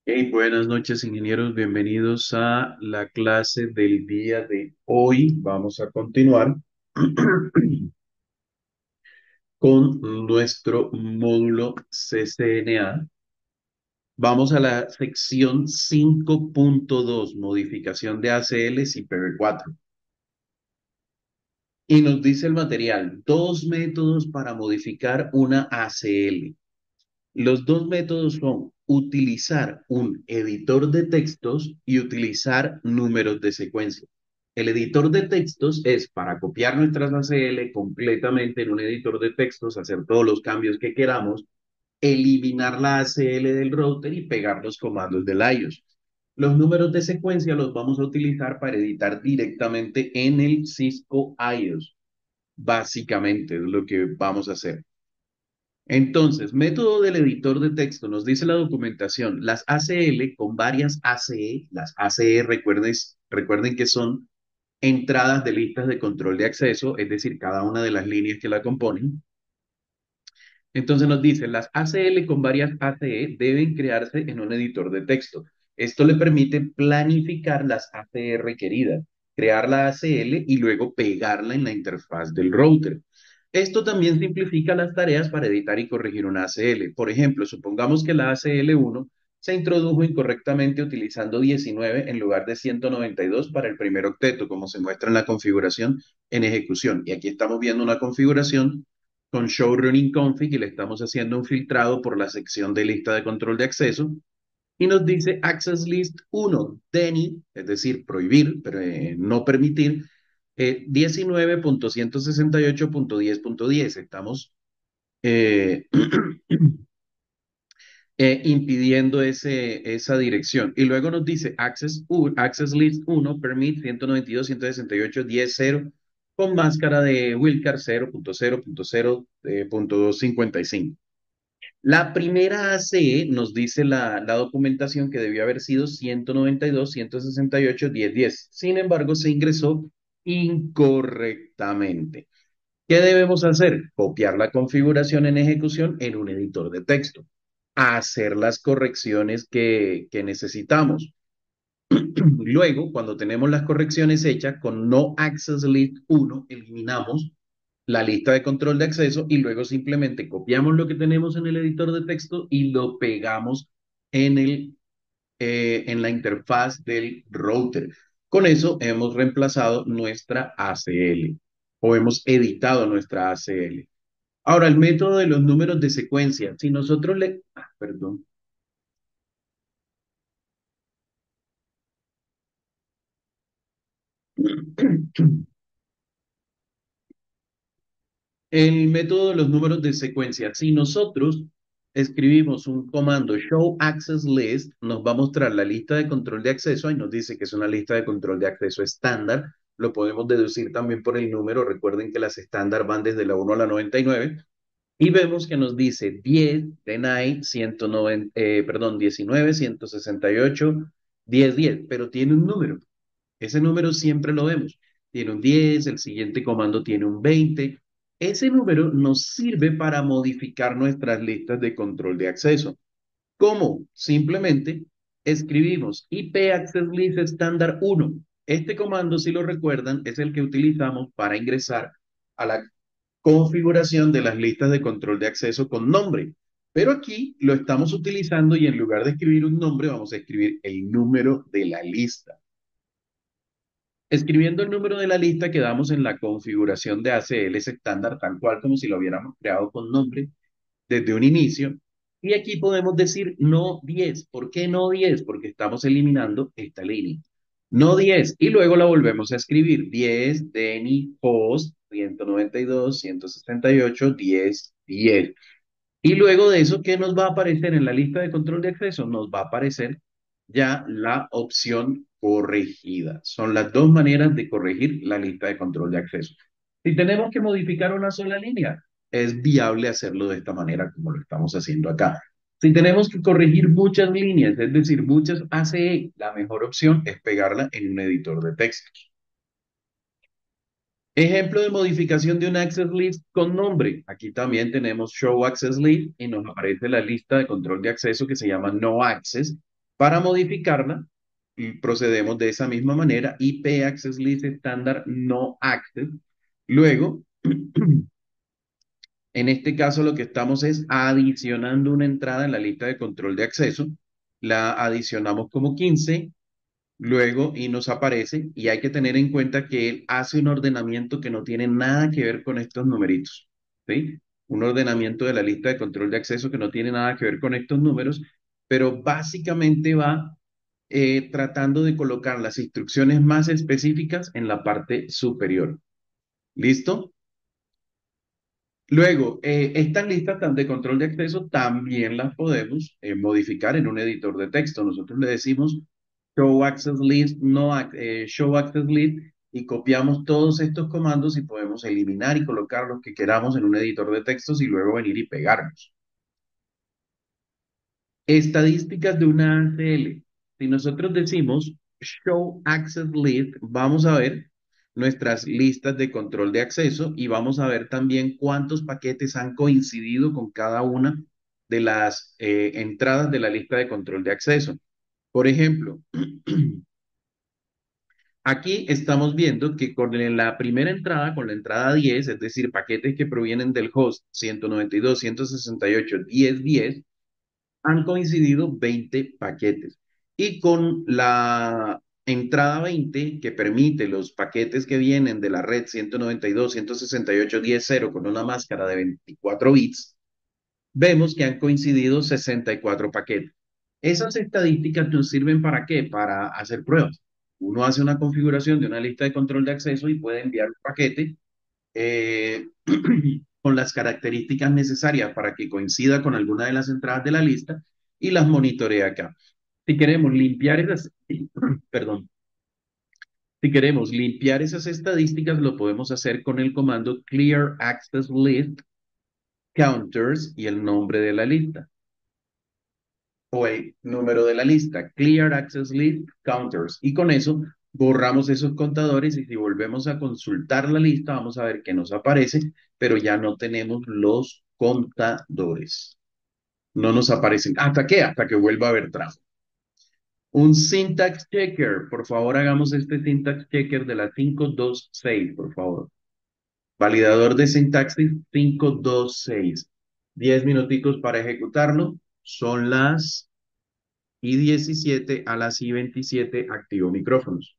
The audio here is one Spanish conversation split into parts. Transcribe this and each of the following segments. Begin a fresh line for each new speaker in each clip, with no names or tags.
Hey, buenas noches, ingenieros. Bienvenidos a la clase del día de hoy. Vamos a continuar con nuestro módulo CCNA. Vamos a la sección 5.2, modificación de ACLs y PV4. Y nos dice el material, dos métodos para modificar una ACL. Los dos métodos son utilizar un editor de textos y utilizar números de secuencia. El editor de textos es para copiar nuestras ACL completamente en un editor de textos, hacer todos los cambios que queramos, eliminar la ACL del router y pegar los comandos del iOS. Los números de secuencia los vamos a utilizar para editar directamente en el Cisco iOS. Básicamente es lo que vamos a hacer. Entonces, método del editor de texto, nos dice la documentación, las ACL con varias ACE, las ACE recuerden que son entradas de listas de control de acceso, es decir, cada una de las líneas que la componen. Entonces nos dice, las ACL con varias ACE deben crearse en un editor de texto. Esto le permite planificar las ACE requeridas, crear la ACL y luego pegarla en la interfaz del router. Esto también simplifica las tareas para editar y corregir una ACL. Por ejemplo, supongamos que la ACL1 se introdujo incorrectamente utilizando 19 en lugar de 192 para el primer octeto, como se muestra en la configuración en ejecución. Y aquí estamos viendo una configuración con Show Running Config y le estamos haciendo un filtrado por la sección de lista de control de acceso y nos dice Access List 1, DENY, es decir, prohibir, pero no permitir, 19.168.10.10. Estamos eh, impidiendo esa dirección. Y luego nos dice Access List 1, Permit 192.168.10.0 con máscara de Wilcar 0.0.0.255. La primera ACE nos dice la documentación que debió haber sido 192.168.10.10. Sin embargo, se ingresó incorrectamente. ¿Qué debemos hacer? Copiar la configuración en ejecución en un editor de texto, hacer las correcciones que necesitamos. Luego, cuando tenemos las correcciones hechas, con No Access List 1, eliminamos la lista de control de acceso y luego simplemente copiamos lo que tenemos en el editor de texto y lo pegamos en la interfaz del router. Con eso hemos reemplazado nuestra ACL o hemos editado nuestra ACL. Ahora, el método de los números de secuencia. Si nosotros le... perdón. El método de los números de secuencia. Si nosotros escribimos un comando show access list, nos va a mostrar la lista de control de acceso y nos dice que es una lista de control de acceso estándar. Lo podemos deducir también por el número. Recuerden que las estándar van desde la 1 a la 99. Y vemos que nos dice 10, deny, 190, perdón, 19, 168, 10, 10, pero tiene un número. Ese número siempre lo vemos. Tiene un 10, el siguiente comando tiene un 20. Ese número nos sirve para modificar nuestras listas de control de acceso. ¿Cómo? Simplemente escribimos IP Access List estándar 1. Este comando, si lo recuerdan, es el que utilizamos para ingresar a la configuración de las listas de control de acceso con nombre. Pero aquí lo estamos utilizando y en lugar de escribir un nombre, vamos a escribir el número de la lista. Escribiendo el número de la lista quedamos en la configuración de ACLs estándar, tal cual como si lo hubiéramos creado con nombre desde un inicio. Y aquí podemos decir no 10. ¿Por qué no 10? Porque estamos eliminando esta línea. No 10. Y luego la volvemos a escribir. 10, Denny, Host, 192, 168, 10, 10. Y luego de eso, ¿qué nos va a aparecer en la lista de control de acceso? Nos va a aparecer ya la opción corregida. Son las dos maneras de corregir la lista de control de acceso. Si tenemos que modificar una sola línea, es viable hacerlo de esta manera como lo estamos haciendo acá. Si tenemos que corregir muchas líneas, es decir, muchas ACE, la mejor opción es pegarla en un editor de textos. Ejemplo de modificación de un access list con nombre. Aquí también tenemos show access list y nos aparece la lista de control de acceso que se llama no access. Para modificarla, y procedemos de esa misma manera, IP Access List estándar no access. Luego, en este caso lo que estamos es adicionando una entrada en la lista de control de acceso. La adicionamos como 15 luego y nos aparece y hay que tener en cuenta que él hace un ordenamiento que no tiene nada que ver con estos numeritos, ¿sí? Un ordenamiento de la lista de control de acceso que no tiene nada que ver con estos números, pero básicamente va tratando de colocar las instrucciones más específicas en la parte superior. ¿Listo? Luego, estas listas de control de acceso también las podemos modificar en un editor de texto. Nosotros le decimos show access list, no show access list, y copiamos todos estos comandos y podemos eliminar y colocar los que queramos en un editor de textos y luego venir y pegarlos. Estadísticas de una ACL. Si nosotros decimos Show Access List, vamos a ver nuestras listas de control de acceso y vamos a ver también cuántos paquetes han coincidido con cada una de las entradas de la lista de control de acceso. Por ejemplo, aquí estamos viendo que con la primera entrada, con la entrada 10, es decir, paquetes que provienen del host 192, 168, 10, 10, han coincidido 20 paquetes. Y con la entrada 20, que permite los paquetes que vienen de la red 192, 168, 10.0 con una máscara de 24 bits, vemos que han coincidido 64 paquetes. Esas estadísticas nos sirven para qué? Para hacer pruebas. Uno hace una configuración de una lista de control de acceso y puede enviar un paquete eh, con las características necesarias para que coincida con alguna de las entradas de la lista y las monitorea acá. Si queremos limpiar esas, perdón, si queremos limpiar esas estadísticas, lo podemos hacer con el comando clear access list counters y el nombre de la lista o el número de la lista, clear access list counters. Y con eso borramos esos contadores y si volvemos a consultar la lista, vamos a ver que nos aparece, pero ya no tenemos los contadores. No nos aparecen. ¿Hasta qué? Hasta que vuelva a haber tráfico. Un syntax checker. Por favor, hagamos este syntax checker de la 526, por favor. Validador de sintaxis 526. 10 minuticos para ejecutarlo. Son las y 17 a las y 27 activo micrófonos.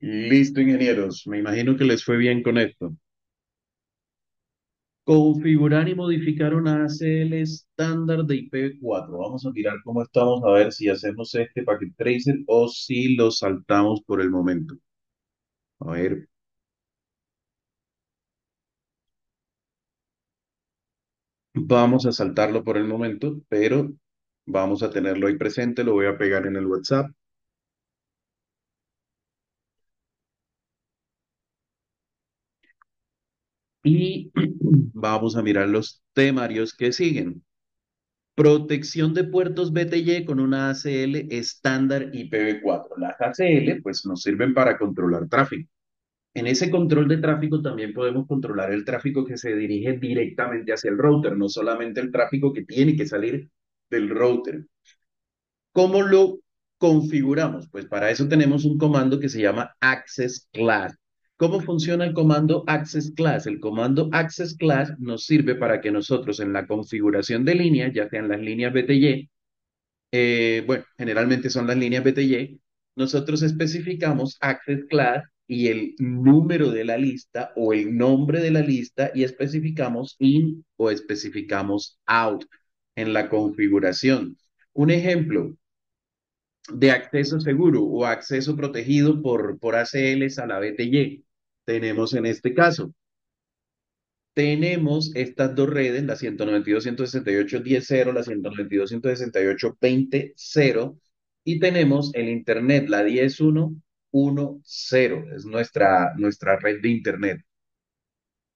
Listo, ingenieros. Me imagino que les fue bien con esto. Configurar y modificar una ACL estándar de IPv4. Vamos a mirar cómo estamos, a ver si hacemos este packet tracer o si lo saltamos por el momento. A ver, vamos a saltarlo por el momento, pero vamos a tenerlo ahí presente. Lo voy a pegar en el WhatsApp y vamos a mirar los temarios que siguen. Protección de puertos BTY con una ACL estándar IPv4. Las ACL pues nos sirven para controlar tráfico. En ese control de tráfico también podemos controlar el tráfico que se dirige directamente hacia el router, no solamente el tráfico que tiene que salir del router. ¿Cómo lo configuramos? Pues para eso tenemos un comando que se llama access class. ¿Cómo funciona el comando access class? El comando access class nos sirve para que nosotros en la configuración de líneas, ya sean las líneas BTY, bueno, generalmente son las líneas BTY, nosotros especificamos access class y el número de la lista o el nombre de la lista y especificamos in o especificamos out en la configuración. Un ejemplo de acceso seguro o acceso protegido por ACLs a la BTY. Tenemos en este caso tenemos estas dos redes, la 192.168.10.0, la 192.168.20.0, y tenemos el Internet, la 10.1.1.0, es nuestra red de Internet.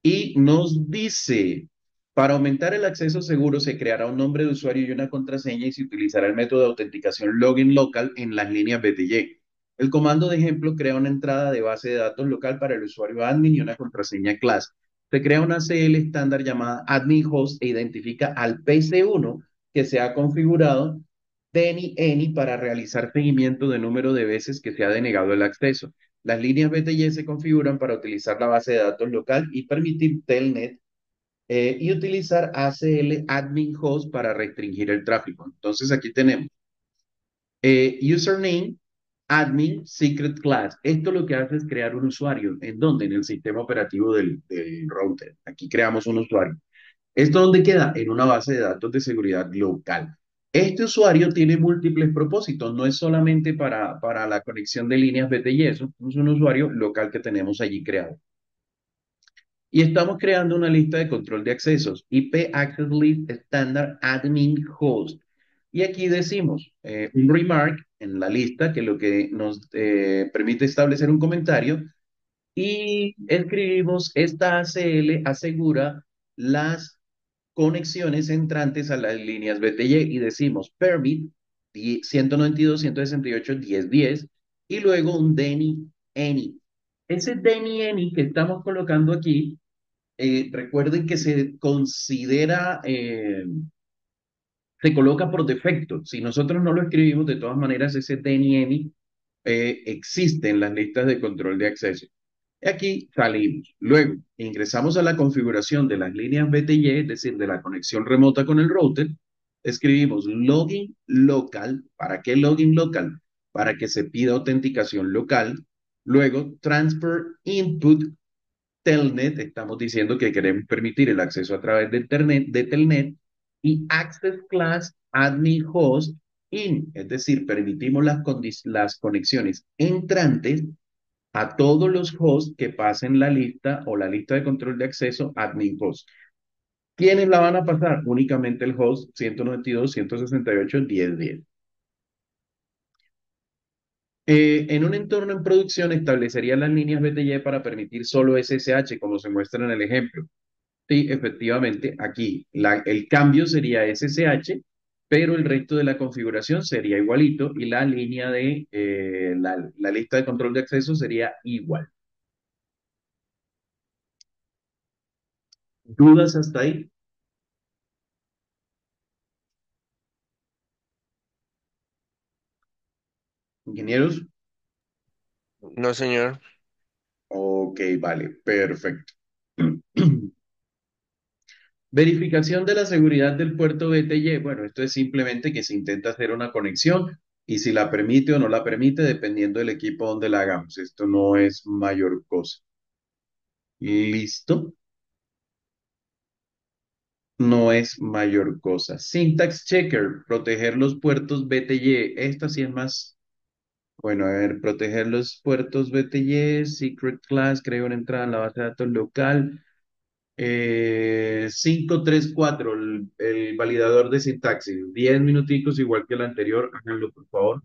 Y nos dice, para aumentar el acceso seguro se creará un nombre de usuario y una contraseña y se utilizará el método de autenticación login local en las líneas BTY. El comando de ejemplo crea una entrada de base de datos local para el usuario admin y una contraseña class. Se crea una CL estándar llamada admin host e identifica al PC1 que se ha configurado any para realizar seguimiento de número de veces que se ha denegado el acceso. Las líneas BTY se configuran para utilizar la base de datos local y permitir telnet y utilizar ACL admin host para restringir el tráfico. Entonces aquí tenemos username, admin, secret class. Esto lo que hace es crear un usuario. ¿En dónde? En el sistema operativo del router. Aquí creamos un usuario. ¿Esto dónde queda? En una base de datos de seguridad local. Este usuario tiene múltiples propósitos, no es solamente para la conexión de líneas BTY, eso es un usuario local que tenemos allí creado. Y estamos creando una lista de control de accesos, IP Access List Standard Admin Host. Y aquí decimos un remark en la lista que lo que nos permite establecer un comentario y escribimos esta ACL asegura las conexiones entrantes a las líneas BTY y decimos permit 192.168.10.10 y luego un DENI any. Ese DENI any que estamos colocando aquí, recuerden que se considera, se coloca por defecto. Si nosotros no lo escribimos, de todas maneras, ese DENI any existe en las listas de control de acceso. Aquí salimos. Luego ingresamos a la configuración de las líneas BTY, es decir, de la conexión remota con el router. Escribimos login local. ¿Para qué login local? Para que se pida autenticación local. Luego transfer input telnet. Estamos diciendo que queremos permitir el acceso a través de internet, de telnet. Y access class admin host in. Es decir, permitimos las conexiones entrantes a todos los hosts que pasen la lista o la lista de control de acceso admin host. ¿Quiénes la van a pasar? Únicamente el host 192.168.10.10. En un entorno en producción establecería las líneas BTY para permitir solo SSH, como se muestra en el ejemplo. Sí, efectivamente, aquí el cambio sería SSH, pero el resto de la configuración sería igualito y la línea de la lista de control de acceso sería igual. ¿Dudas hasta ahí, ingenieros?
No, señor.
Ok, vale, perfecto. Verificación de la seguridad del puerto BTY. Bueno, esto es simplemente que se intenta hacer una conexión. y si la permite o no la permite, dependiendo del equipo donde la hagamos. Esto no es mayor cosa. ¿Listo? No es mayor cosa. Syntax checker, proteger los puertos BTY. Esta sí es más, bueno, a ver, proteger los puertos BTY, secret class, creo una entrada en la base de datos local. 534, el validador de sintaxis. 10 minuticos, igual que el anterior, háganlo por favor.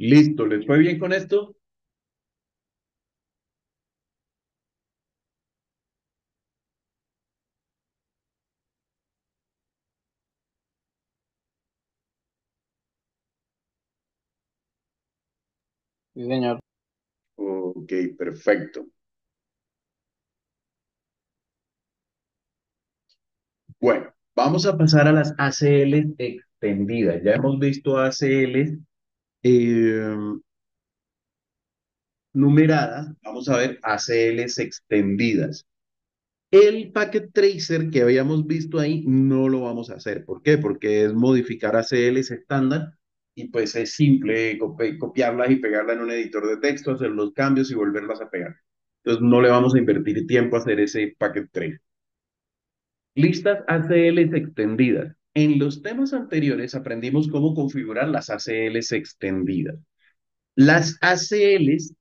Listo, ¿les fue bien con esto?
Sí, señor.
Ok, perfecto. Bueno, vamos a pasar a las ACLs extendidas. Ya hemos visto ACLs eh, numeradas, vamos a ver ACLs extendidas. El packet tracer que habíamos visto ahí no lo vamos a hacer. ¿Por qué? Porque es modificar ACLs estándar y pues es simple copiarlas y pegarlas en un editor de texto, hacer los cambios y volverlas a pegar. Entonces no le vamos a invertir tiempo a hacer ese packet tracer. Listas ACLs extendidas. En los temas anteriores aprendimos cómo configurar las ACLs extendidas. Las ACLs,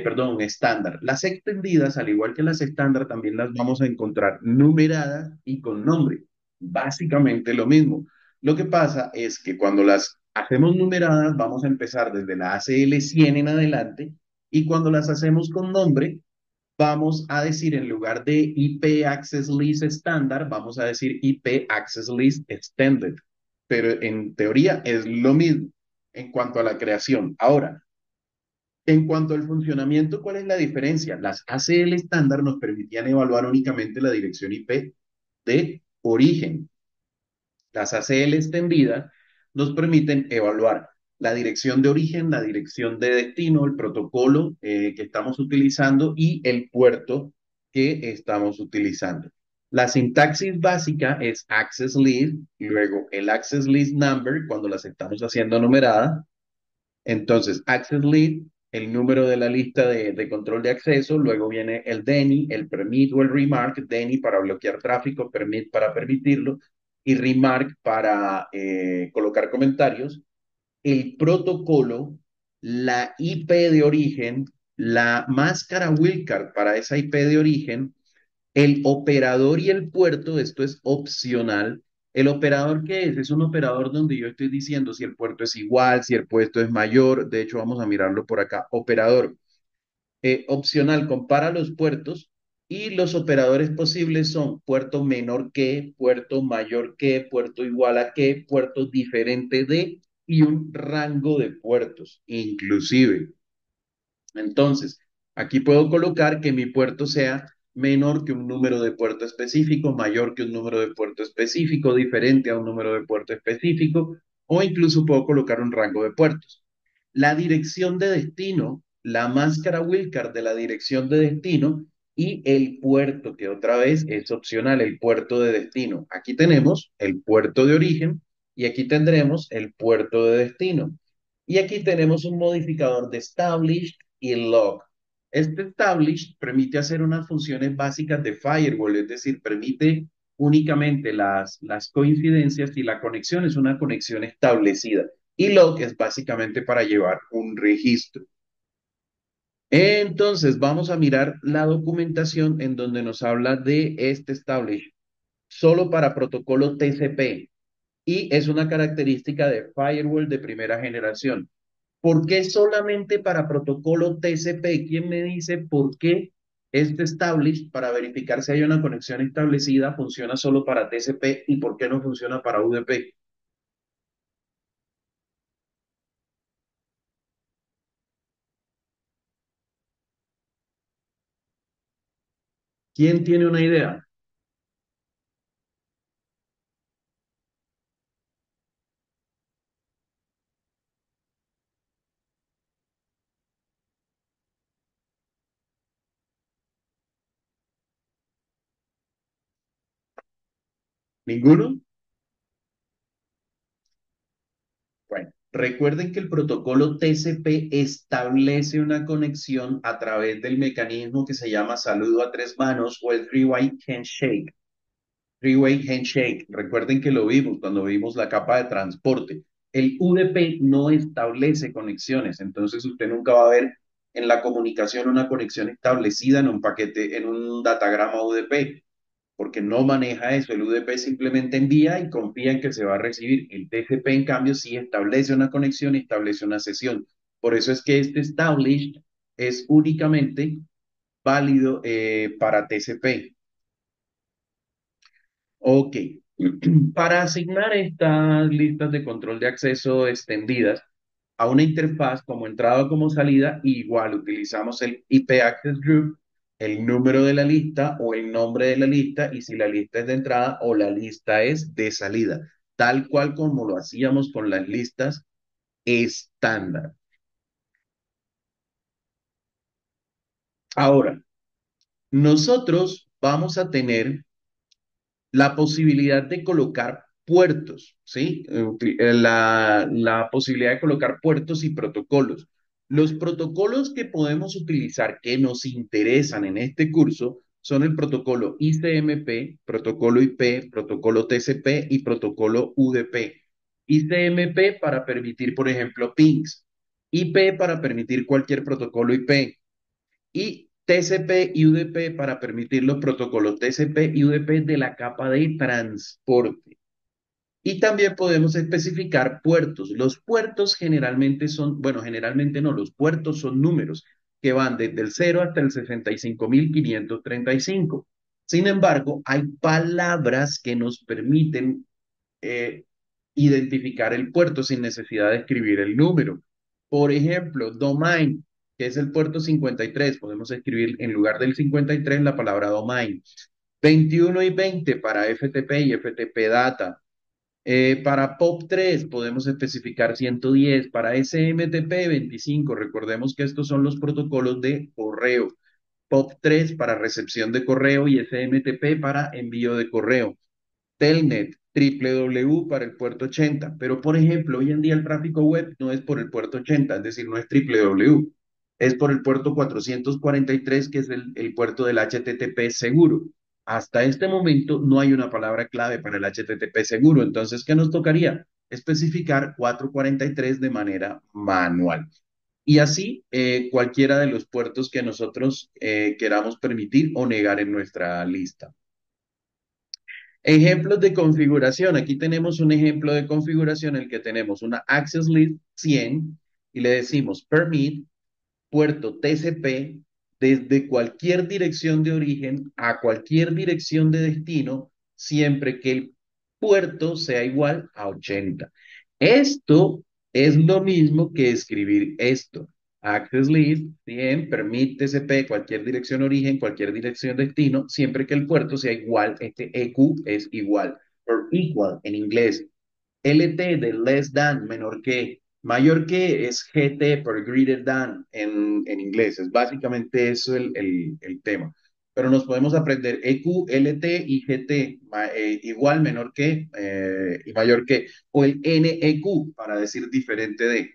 perdón, estándar. Las extendidas, al igual que las estándar, también las vamos a encontrar numeradas y con nombre. Básicamente lo mismo. Lo que pasa es que cuando las hacemos numeradas, vamos a empezar desde la ACL 100 en adelante y cuando las hacemos con nombre, vamos a decir en lugar de IP Access List estándar, vamos a decir IP Access List Extended. Pero en teoría es lo mismo en cuanto a la creación. Ahora, en cuanto al funcionamiento, ¿cuál es la diferencia? Las ACL estándar nos permitían evaluar únicamente la dirección IP de origen. Las ACL extendidas nos permiten evaluar la dirección de origen, la dirección de destino, el protocolo que estamos utilizando y el puerto que estamos utilizando. La sintaxis básica es access list, luego el access list number cuando las estamos haciendo numeradas. Entonces, access list, el número de la lista de control de acceso, luego viene el DENI, el permit o el remark, DENI para bloquear tráfico, permit para permitirlo y remark para colocar comentarios, el protocolo, la IP de origen, la máscara wildcard para esa IP de origen, el operador y el puerto, esto es opcional. ¿El operador qué es? Es un operador donde yo estoy diciendo si el puerto es igual, si el puerto es mayor. De hecho, vamos a mirarlo por acá. Operador opcional, compara los puertos y los operadores posibles son puerto menor que, puerto mayor que, puerto igual a que, puerto diferente de y un rango de puertos, inclusive. Entonces, aquí puedo colocar que mi puerto sea menor que un número de puerto específico, mayor que un número de puerto específico, diferente a un número de puerto específico, o incluso puedo colocar un rango de puertos. La dirección de destino, la máscara wildcard de la dirección de destino y el puerto, que otra vez es opcional, el puerto de destino. Aquí tenemos el puerto de origen y aquí tendremos el puerto de destino. Y aquí tenemos un modificador de established y log. Este established permite hacer unas funciones básicas de firewall, es decir, permite únicamente las coincidencias y la conexión es una conexión establecida. Y log es básicamente para llevar un registro. Entonces, vamos a mirar la documentación en donde nos habla de este established solo para protocolo TCP y es una característica de firewall de primera generación. ¿Por qué solamente para protocolo TCP? ¿Quién me dice por qué este establish para verificar si hay una conexión establecida funciona solo para TCP y por qué no funciona para UDP? ¿Quién tiene una idea? ¿Ninguno? Bueno, recuerden que el protocolo TCP establece una conexión a través del mecanismo que se llama saludo a tres manos o el three-way handshake. Three-way handshake. Recuerden que lo vimos cuando vimos la capa de transporte. El UDP no establece conexiones, entonces usted nunca va a ver en la comunicación una conexión establecida en un paquete, en un datagrama UDP. porque no maneja eso. El UDP simplemente envía y confía en que se va a recibir. El TCP, en cambio, sí establece una conexión y establece una sesión. Por eso es que este established es únicamente válido para TCP. Ok. Para asignar estas listas de control de acceso extendidas a una interfaz como entrada o como salida, igual utilizamos el IP Access Group, el número de la lista o el nombre de la lista y si la lista es de entrada o la lista es de salida, tal cual como lo hacíamos con las listas estándar. Ahora, nosotros vamos a tener la posibilidad de colocar puertos, ¿sí? La posibilidad de colocar puertos y protocolos. Los protocolos que podemos utilizar que nos interesan en este curso son el protocolo ICMP, protocolo IP, protocolo TCP y protocolo UDP. ICMP para permitir, por ejemplo, pings. IP para permitir cualquier protocolo IP y TCP y UDP para permitir los protocolos TCP y UDP de la capa de transporte. Y también podemos especificar puertos. Los puertos generalmente son, bueno, generalmente no, los puertos son números que van desde el 0 hasta el 65.535. Sin embargo, hay palabras que nos permiten eh, identificar el puerto sin necesidad de escribir el número. Por ejemplo, domain, que es el puerto 53, podemos escribir en lugar del 53 la palabra domain. 21 y 20 para FTP y FTP data. Para POP3 podemos especificar 110, para SMTP 25, recordemos que estos son los protocolos de correo. POP3 para recepción de correo y SMTP para envío de correo. Telnet, www para el puerto 80, pero por ejemplo, hoy en día el tráfico web no es por el puerto 80, es decir, no es www, es por el puerto 443, que es el puerto del HTTP seguro. Hasta este momento no hay una palabra clave para el HTTP seguro, entonces, ¿qué nos tocaría? Especificar 443 de manera manual. Y así, cualquiera de los puertos que nosotros queramos permitir o negar en nuestra lista. Ejemplos de configuración. Aquí tenemos un ejemplo de configuración en el que tenemos una access list 100 y le decimos permit puerto TCP desde cualquier dirección de origen a cualquier dirección de destino, siempre que el puerto sea igual a 80. Esto es lo mismo que escribir esto. Access list, bien, permite TCP, cualquier dirección origen, cualquier dirección destino, siempre que el puerto sea igual, este EQ es igual, or equal en inglés. LT de less than, menor que. Mayor que es GT por greater than en inglés. Es básicamente eso el tema. Pero nos podemos aprender EQ, LT y GT, igual, menor que y mayor que. O el NEQ para decir diferente de.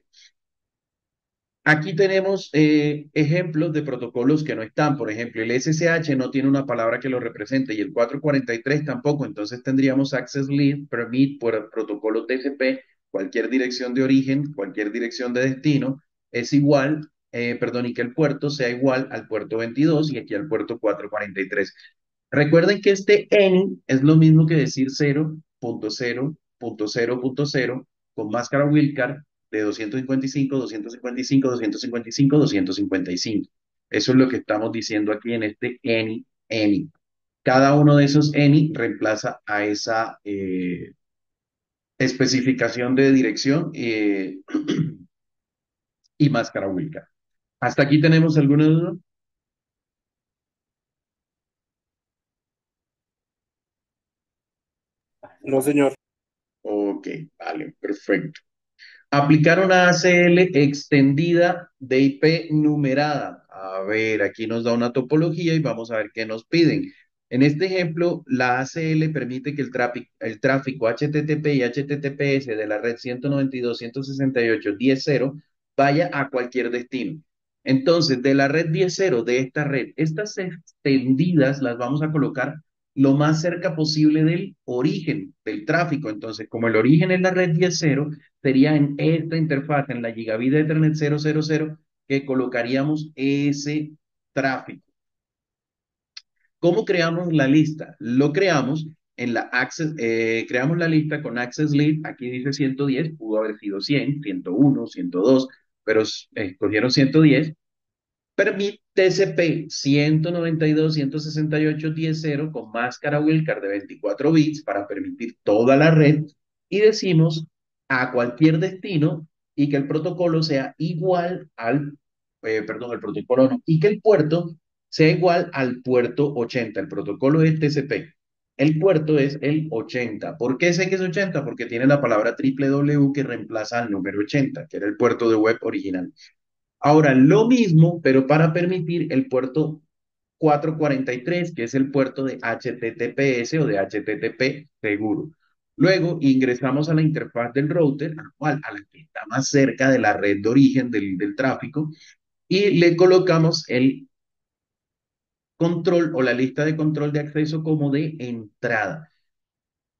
Aquí tenemos ejemplos de protocolos que no están. Por ejemplo, el SSH no tiene una palabra que lo represente y el 443 tampoco. Entonces tendríamos access lead, permit por el protocolo TCP, cualquier dirección de origen, cualquier dirección de destino, es igual, perdón, y que el puerto sea igual al puerto 22 y aquí al puerto 443. Recuerden que este any es lo mismo que decir 0.0.0.0 con máscara Wilcar de 255, 255, 255, 255. Eso es lo que estamos diciendo aquí en este any. Cada uno de esos any reemplaza a esa especificación de dirección y máscara Wilcar. ¿Hasta aquí tenemos alguna duda?
No, señor.
Ok, vale, perfecto. Aplicar una ACL extendida de IP numerada. A ver, aquí nos da una topología y vamos a ver qué nos piden. En este ejemplo, la ACL permite que el tráfico HTTP y HTTPS de la red 192.168.10.0 vaya a cualquier destino. Entonces, de la red 10.0 de esta red, estas extendidas las vamos a colocar lo más cerca posible del origen del tráfico. Entonces, como el origen es la red 10.0, sería en esta interfaz, en la Gigabit Ethernet 000, que colocaríamos ese tráfico. ¿Cómo creamos la lista? Lo creamos en la access, creamos la lista con access list, aquí dice 110, pudo haber sido 100, 101, 102, pero escogieron 110. Permit TCP 192.168.10.0 con máscara Wildcard de 24 bits para permitir toda la red y decimos a cualquier destino y que el protocolo sea igual perdón, el protocolo no, y que el puerto sea igual al puerto 80. El protocolo es TCP. El puerto es el 80. ¿Por qué sé que es 80? Porque tiene la palabra www que reemplaza al número 80, que era el puerto de web original. Ahora, lo mismo, pero para permitir el puerto 443, que es el puerto de HTTPS o de HTTP seguro. Luego ingresamos a la interfaz del router, a la que está más cerca de la red de origen del tráfico, y le colocamos el control o la lista de control de acceso como de entrada.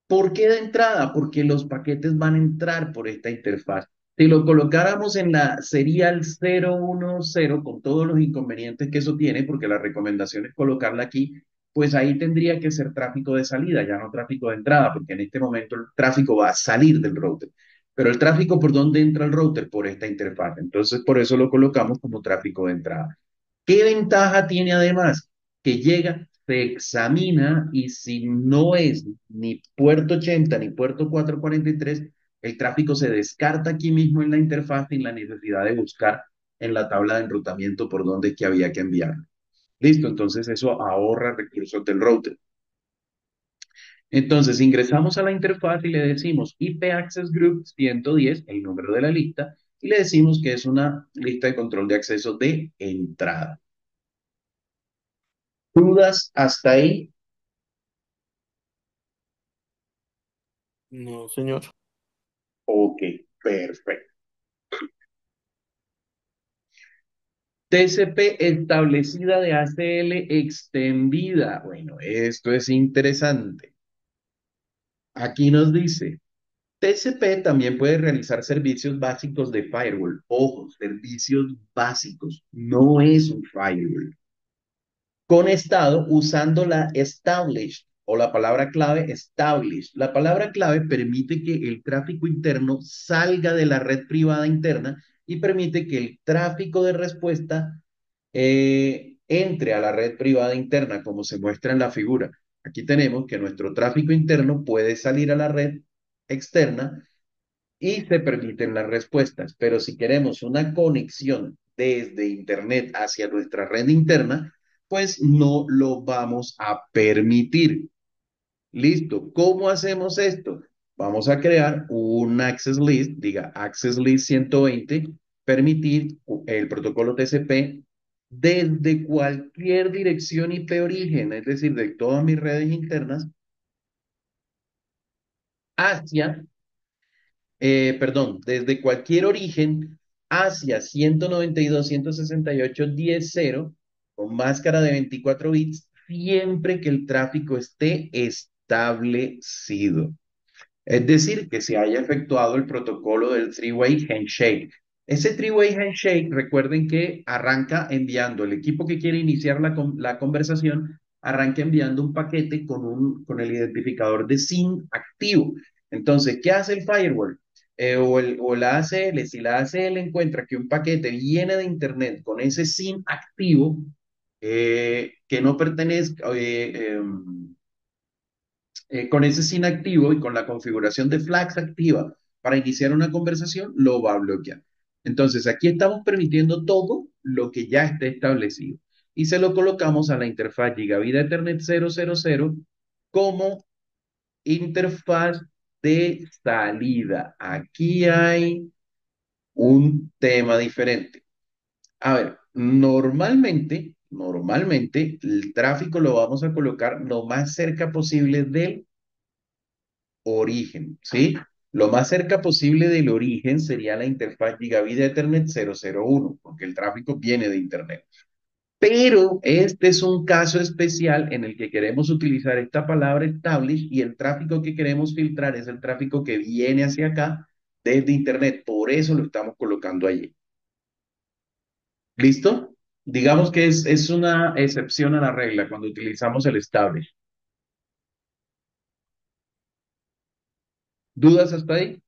¿Por qué de entrada? Porque los paquetes van a entrar por esta interfaz. Si lo colocáramos en la serial 010 con todos los inconvenientes que eso tiene, porque la recomendación es colocarla aquí, pues ahí tendría que ser tráfico de salida, ya no tráfico de entrada, porque en este momento el tráfico va a salir del router. Pero el tráfico, ¿por dónde entra el router? Por esta interfaz. Entonces, por eso lo colocamos como tráfico de entrada. ¿Qué ventaja tiene además? Que llega, se examina y si no es ni puerto 80 ni puerto 443, el tráfico se descarta aquí mismo en la interfaz sin la necesidad de buscar en la tabla de enrutamiento por dónde es que había que enviarlo. Listo, entonces eso ahorra recursos del router. Entonces ingresamos a la interfaz y le decimos IP Access Group 110, el número de la lista, y le decimos que es una lista de control de acceso de entrada. ¿Dudas hasta ahí?
No, señor.
Ok, perfecto. TCP establecida de ACL extendida. Bueno, esto es interesante. Aquí nos dice, TCP también puede realizar servicios básicos de firewall. Ojo, servicios básicos. No es un firewall. Conectado usando la established o la palabra clave established. La palabra clave permite que el tráfico interno salga de la red privada interna y permite que el tráfico de respuesta entre a la red privada interna, como se muestra en la figura. Aquí tenemos que nuestro tráfico interno puede salir a la red externa y se permiten las respuestas. Pero si queremos una conexión desde Internet hacia nuestra red interna, pues no lo vamos a permitir. Listo. ¿Cómo hacemos esto? Vamos a crear un access list, diga access list 120, permitir el protocolo TCP desde cualquier dirección IP origen, es decir, de todas mis redes internas, hacia perdón, desde cualquier origen hacia 192.168.10.0 con máscara de 24 bits, siempre que el tráfico esté establecido. Es decir, que se haya efectuado el protocolo del three-way handshake. Ese three-way handshake, recuerden que arranca enviando el equipo que quiere iniciar la conversación, arranca enviando un paquete con el identificador de SYN activo. Entonces, ¿qué hace el firewall? O la ACL, si la ACL encuentra que un paquete viene de Internet con ese SYN activo, que no pertenezca, con ese SYN activo y con la configuración de flags activa para iniciar una conversación, lo va a bloquear. Entonces, aquí estamos permitiendo todo lo que ya esté establecido. Y se lo colocamos a la interfaz Gigabit Ethernet 000 como interfaz de salida. Aquí hay un tema diferente. A ver, normalmente el tráfico lo vamos a colocar lo más cerca posible del origen, ¿sí? Lo más cerca posible del origen sería la interfaz Gigabit Ethernet 001, porque el tráfico viene de Internet. Pero este es un caso especial en el que queremos utilizar esta palabra establish y el tráfico que queremos filtrar es el tráfico que viene hacia acá desde Internet. Por eso lo estamos colocando allí. ¿Listo? Digamos que es una excepción a la regla cuando utilizamos el establish. ¿Dudas hasta ahí?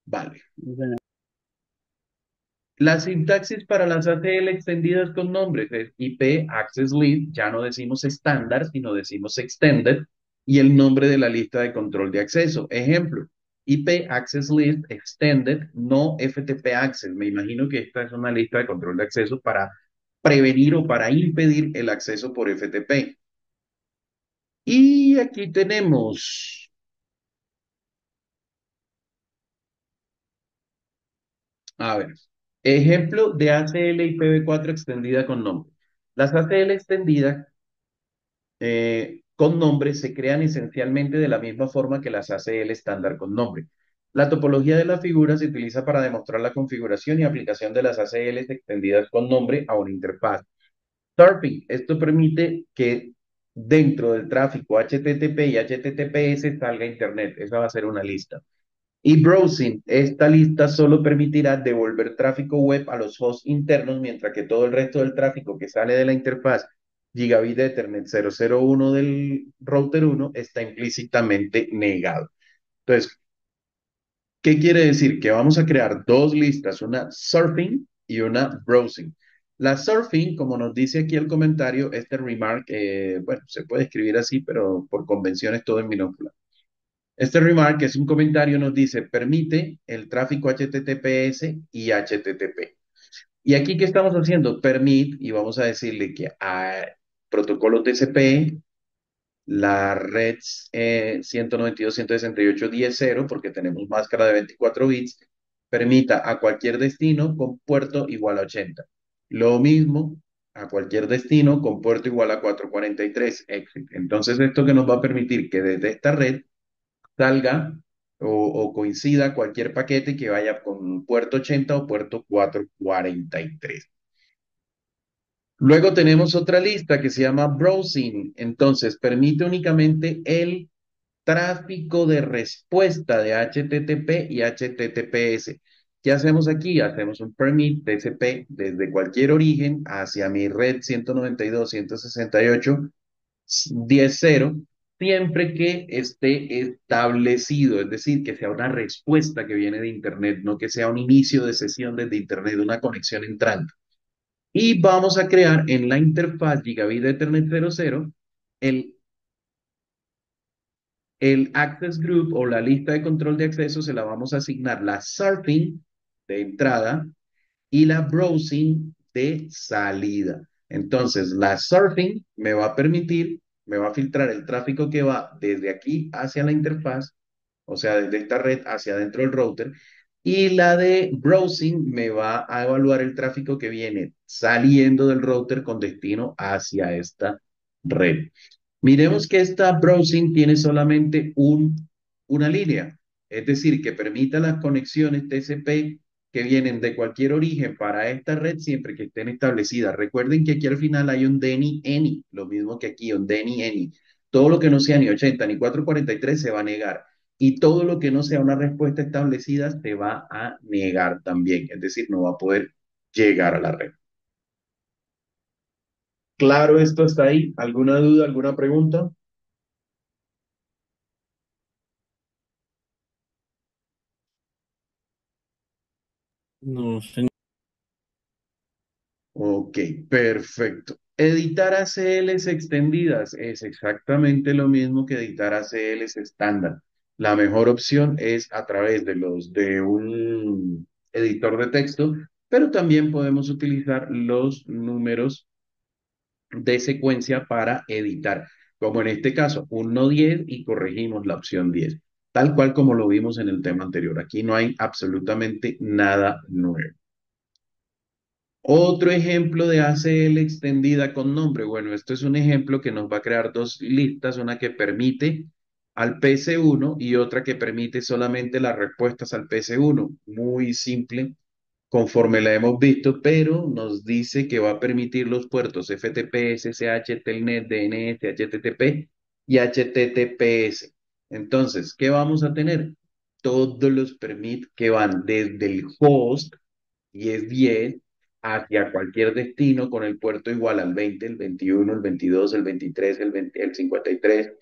Vale. La sintaxis para las ACL extendidas con nombres es IP Access List, ya no decimos estándar, sino decimos extended, y el nombre de la lista de control de acceso. Ejemplo, IP Access List Extended, no FTP Access. Me imagino que esta es una lista de control de acceso para prevenir o para impedir el acceso por FTP. Y aquí tenemos, a ver, ejemplo de ACL IPv4 extendida con nombre. Las ACL extendidas con nombre se crean esencialmente de la misma forma que las ACL estándar con nombre. La topología de la figura se utiliza para demostrar la configuración y aplicación de las ACL extendidas con nombre a una interfaz. Surfing, esto permite que dentro del tráfico HTTP y HTTPS salga Internet. Esa va a ser una lista. Y browsing, esta lista solo permitirá devolver tráfico web a los hosts internos, mientras que todo el resto del tráfico que sale de la interfaz Gigabit Ethernet 001 del router 1 está implícitamente negado. Entonces, ¿qué quiere decir? Que vamos a crear dos listas, una surfing y una browsing. La surfing, como nos dice aquí el comentario, este remark, bueno, se puede escribir así, pero por convención es todo en minúscula. Este remark es un comentario, nos dice, permite el tráfico HTTPS y HTTP. Y aquí, ¿qué estamos haciendo? Permit, y vamos a decirle que a protocolo TCP, la red 192.168.10.0, porque tenemos máscara de 24 bits, permita a cualquier destino con puerto igual a 80. Lo mismo a cualquier destino con puerto igual a 443 exit. Entonces, esto que nos va a permitir que desde esta red salga o coincida cualquier paquete que vaya con puerto 80 o puerto 443. Luego tenemos otra lista que se llama browsing. Entonces, permite únicamente el tráfico de respuesta de HTTP y HTTPS. ¿Qué hacemos aquí? Hacemos un permit TCP desde cualquier origen hacia mi red 192.168.10.0, siempre que esté establecido, es decir, que sea una respuesta que viene de Internet, no que sea un inicio de sesión desde Internet, una conexión entrante. Y vamos a crear en la interfaz Gigabit Ethernet 00 el, el Access Group o la lista de control de acceso, se la vamos a asignar la surfing de entrada y la browsing de salida. Entonces, la surfing me va a permitir, me va a filtrar el tráfico que va desde aquí hacia la interfaz, o sea, desde esta red hacia adentro del router, y la de browsing me va a evaluar el tráfico que viene saliendo del router con destino hacia esta red. Miremos que esta browsing tiene solamente una línea, es decir, que permita las conexiones TCP que vienen de cualquier origen para esta red siempre que estén establecidas. Recuerden que aquí al final hay un DNI any, lo mismo que aquí, un DNI any. Todo lo que no sea ni 80 ni 443 se va a negar. Y todo lo que no sea una respuesta establecida se va a negar también. Es decir, no va a poder llegar a la red. ¿Claro esto está ahí? ¿Alguna duda, alguna pregunta?
No, señor.
Ok, perfecto. Editar ACLs extendidas es exactamente lo mismo que editar ACLs estándar. La mejor opción es a través de un editor de texto, pero también podemos utilizar los números de secuencia para editar, como en este caso, un no 10 y corregimos la opción 10, tal cual como lo vimos en el tema anterior. Aquí no hay absolutamente nada nuevo. Otro ejemplo de ACL extendida con nombre. Bueno, esto es un ejemplo que nos va a crear dos listas, una que permite al PS1 y otra que permite solamente las respuestas al PS1. Muy simple, conforme la hemos visto, pero nos dice que va a permitir los puertos FTP, SSH, Telnet, DNS, HTTP y HTTPS. Entonces, ¿qué vamos a tener? Todos los permits que van desde el host 1010 hacia cualquier destino con el puerto igual al 20, el 21, el 22, el 23, el 20, el 53,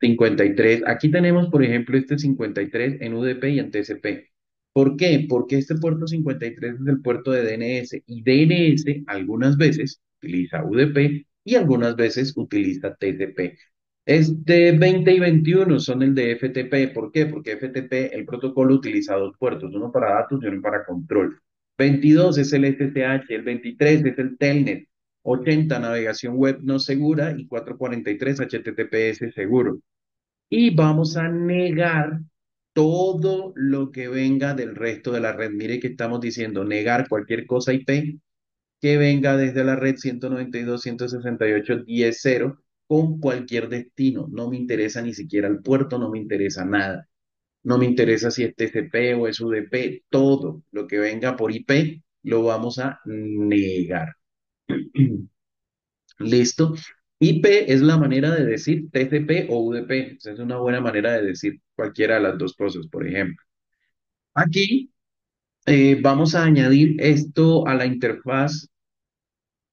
53. Aquí tenemos, por ejemplo, este 53 en UDP y en TCP. ¿Por qué? Porque este puerto 53 es el puerto de DNS y DNS algunas veces utiliza UDP y algunas veces utiliza TCP. Este 20 y 21 son el de FTP. ¿Por qué? Porque FTP, el protocolo utiliza dos puertos, uno para datos y uno para control. 22 es el SSH, el 23 es el Telnet, 80 navegación web no segura y 443 HTTPS seguro. Y vamos a negar todo lo que venga del resto de la red. Mire que estamos diciendo negar cualquier cosa IP que venga desde la red 192.168.10.0 con cualquier destino. No me interesa ni siquiera el puerto, no me interesa nada. No me interesa si es TCP o es UDP, todo lo que venga por IP lo vamos a negar. ¿Listo? IP es la manera de decir TCP o UDP. Esa es una buena manera de decir cualquiera de las dos cosas, por ejemplo. Aquí vamos a añadir esto a la interfaz.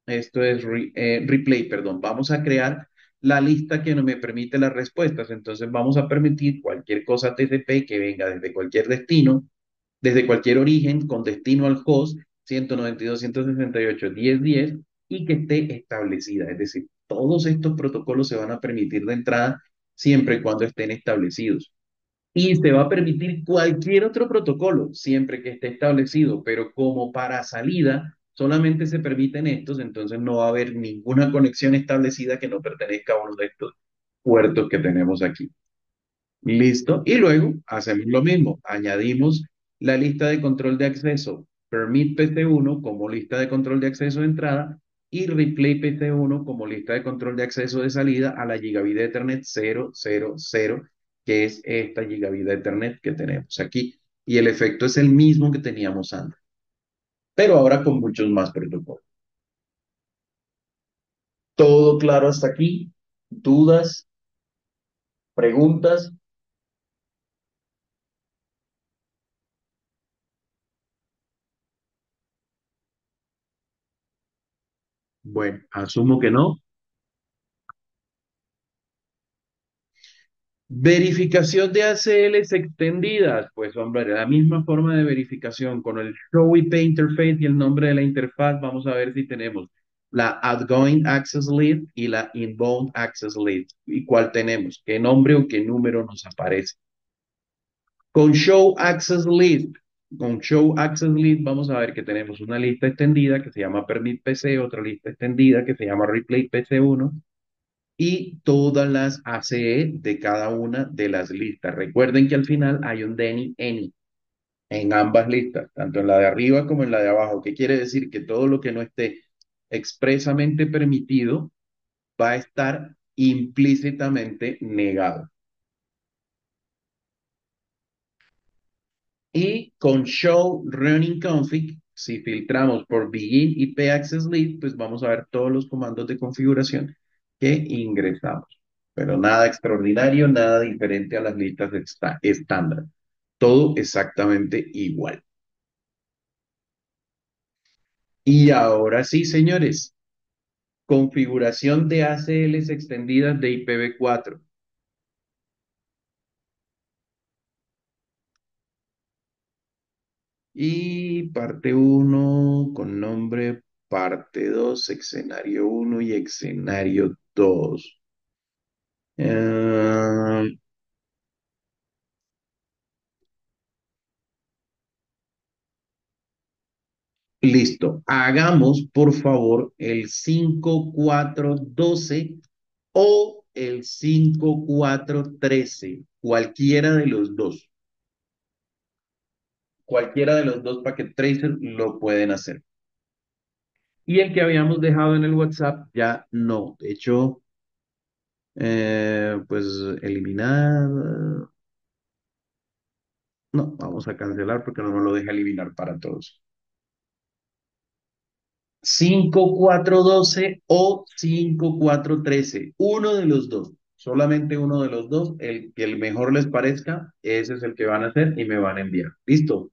Esto es replay, perdón. Vamos a crear la lista que no me permite las respuestas. Entonces vamos a permitir cualquier cosa TCP que venga desde cualquier destino, desde cualquier origen, con destino al host 192.168.10.10 y que esté establecida. Es decir, todos estos protocolos se van a permitir de entrada siempre y cuando estén establecidos. Y se va a permitir cualquier otro protocolo, siempre que esté establecido, pero como para salida solamente se permiten estos, entonces no va a haber ninguna conexión establecida que no pertenezca a uno de estos puertos que tenemos aquí. Listo. Y luego hacemos lo mismo. Añadimos la lista de control de acceso permit PC1 como lista de control de acceso de entrada y replay PC1 como lista de control de acceso de salida a la gigabit de Ethernet 000, que es esta gigabit de Ethernet que tenemos aquí. Y el efecto es el mismo que teníamos antes, pero ahora con muchos más protocolos. ¿Todo claro hasta aquí? ¿Dudas? ¿Preguntas? Bueno, asumo que no. Verificación de ACLs extendidas, pues hombre, la misma forma de verificación con el Show IP Interface y el nombre de la interfaz, vamos a ver si tenemos la Outgoing Access Lead y la Inbound Access Lead. ¿Y cuál tenemos? ¿Qué nombre o qué número nos aparece? Con Show Access Lead, con Show Access Lead vamos a ver que tenemos una lista extendida que se llama Permit PC, otra lista extendida que se llama Replay PC1 y todas las ACE de cada una de las listas. Recuerden que al final hay un DENI ENI en ambas listas, tanto en la de arriba como en la de abajo. ¿Qué quiere decir? Que todo lo que no esté expresamente permitido va a estar implícitamente negado. Y con show running config, si filtramos por begin IP access lead, pues vamos a ver todos los comandos de configuración que ingresamos. Pero nada extraordinario, nada diferente a las listas estándar. Todo exactamente igual. Y ahora sí, señores, configuración de ACLs extendidas de IPv4. Y parte uno con nombre parte 2 escenario uno y escenario 2. Listo. Hagamos, por favor, el 5412 o el 5413. Cualquiera de los dos. Cualquiera de los dos packet tracer lo pueden hacer. Y el que habíamos dejado en el WhatsApp ya no. De hecho, pues eliminar. No, vamos a cancelar porque no nos lo deja eliminar para todos. 5412 o 5413, uno de los dos. Solamente uno de los dos, el que el mejor les parezca, ese es el que van a hacer y me van a enviar. ¿Listo?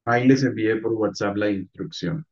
Ahí les envié por WhatsApp la instrucción.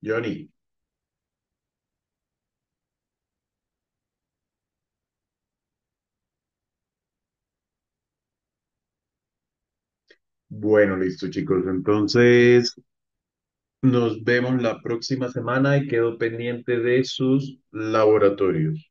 Johnny. Bueno, listo, chicos. Entonces, nos vemos la próxima semana y quedo pendiente de sus laboratorios.